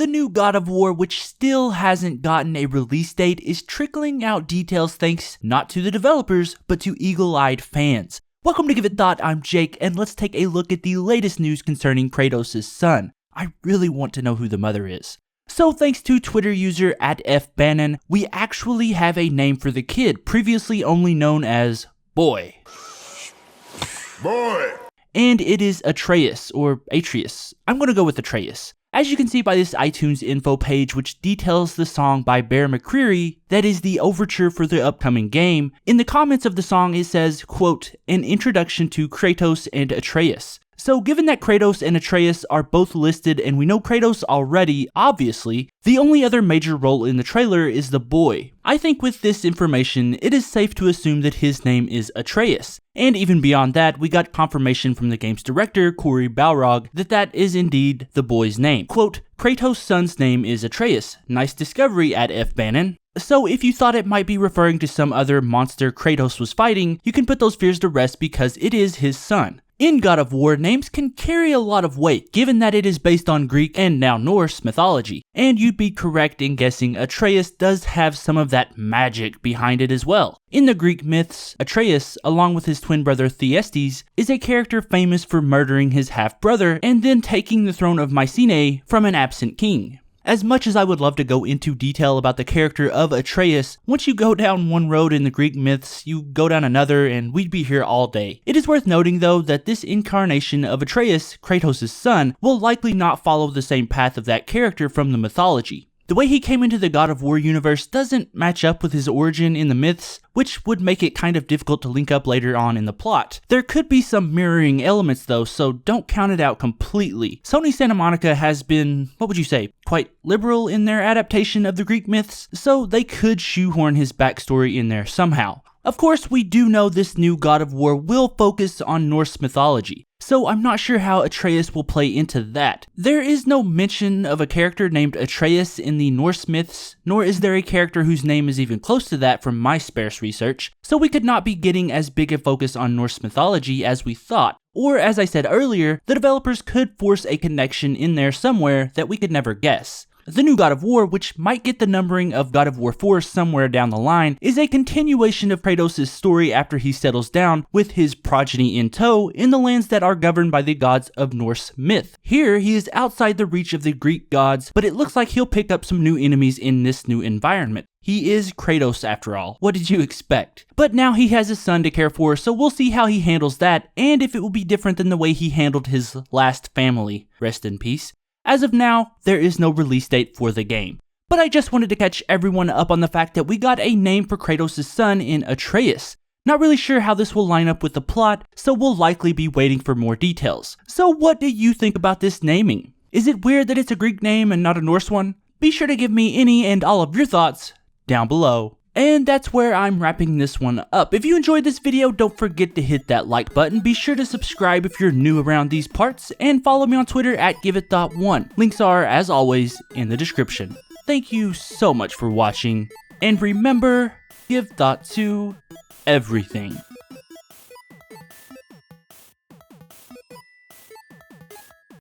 The new God of War, which still hasn't gotten a release date, is trickling out details thanks not to the developers, but to eagle-eyed fans. Welcome to Give It Thought, I'm Jake, and let's take a look at the latest news concerning Kratos' son. I really want to know who the mother is. So thanks to Twitter user @FBannon, we actually have a name for the kid, previously only known as Boy. And it is Atreus, or Atreus. I'm gonna go with Atreus. As you can see by this iTunes info page, which details the song by Bear McCreary, that is the overture for the upcoming game, in the comments of the song it says, quote, an introduction to Kratos and Atreus. So given that Kratos and Atreus are both listed and we know Kratos already, obviously, the only other major role in the trailer is the boy. I think with this information, it is safe to assume that his name is Atreus. And even beyond that, we got confirmation from the game's director, Cory Balrog, that that is indeed the boy's name. Quote, Kratos' son's name is Atreus. Nice discovery @FBannon. So if you thought it might be referring to some other monster Kratos was fighting, you can put those fears to rest because it is his son. In God of War, names can carry a lot of weight, given that it is based on Greek and now Norse mythology. And you'd be correct in guessing Atreus does have some of that magic behind it as well. In the Greek myths, Atreus, along with his twin brother Thyestes, is a character famous for murdering his half-brother and then taking the throne of Mycenae from an absent king. As much as I would love to go into detail about the character of Atreus, once you go down one road in the Greek myths, you go down another and we'd be here all day. It is worth noting though that this incarnation of Atreus, Kratos' son, will likely not follow the same path of that character from the mythology. The way he came into the God of War universe doesn't match up with his origin in the myths, which would make it kind of difficult to link up later on in the plot. There could be some mirroring elements though, so don't count it out completely. Sony Santa Monica has been, what would you say, quite liberal in their adaptation of the Greek myths, so they could shoehorn his backstory in there somehow. Of course, we do know this new God of War will focus on Norse mythology, so I'm not sure how Atreus will play into that. There is no mention of a character named Atreus in the Norse myths, nor is there a character whose name is even close to that from my sparse research, so we could not be getting as big a focus on Norse mythology as we thought. Or as I said earlier, the developers could force a connection in there somewhere that we could never guess. The new God of War, which might get the numbering of God of War 4 somewhere down the line, is a continuation of Kratos' story after he settles down with his progeny in tow in the lands that are governed by the gods of Norse myth. Here, he is outside the reach of the Greek gods, but it looks like he'll pick up some new enemies in this new environment. He is Kratos after all. What did you expect? But now he has a son to care for, so we'll see how he handles that, and if it will be different than the way he handled his last family. Rest in peace. As of now, there is no release date for the game. But I just wanted to catch everyone up on the fact that we got a name for Kratos' son in Atreus. Not really sure how this will line up with the plot, so we'll likely be waiting for more details. So what do you think about this naming? Is it weird that it's a Greek name and not a Norse one? Be sure to give me any and all of your thoughts down below. And that's where I'm wrapping this one up. If you enjoyed this video, don't forget to hit that like button. Be sure to subscribe if you're new around these parts, and follow me on Twitter @GiveItThought1. Links are, as always, in the description. Thank you so much for watching, and remember, give thought to everything.